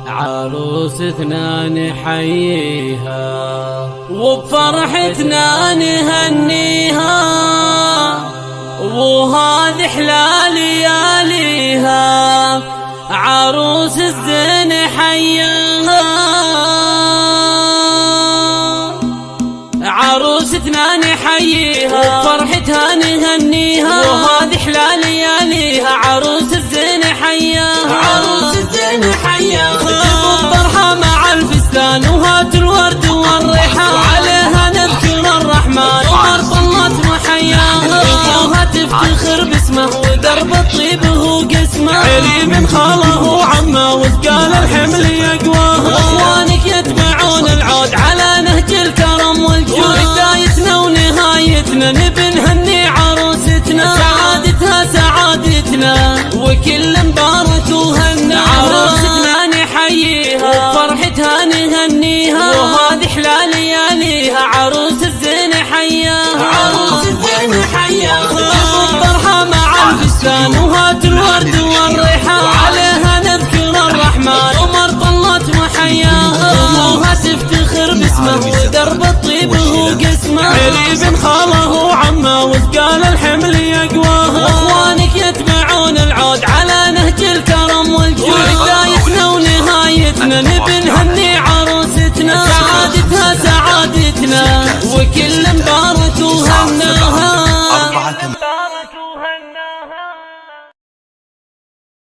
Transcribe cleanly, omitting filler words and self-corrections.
عروستنا نحييها وبفرحتنا نهنيها، وهذه احلى لياليها عروس الزين حياها. عروستنا نحييها وبفرحتها نهنيها، وهذه احلى لياليها عروس الزين حياها. عروس الزين حياها بالطرحة مع الفستان، وهات الورد والريحان، وعليها نذكر الرحمن وعرف الله محياها. وها تفتخر باسمه ودرب الطيب هو قسمه، علي من خاله وعمه وثقال الحمل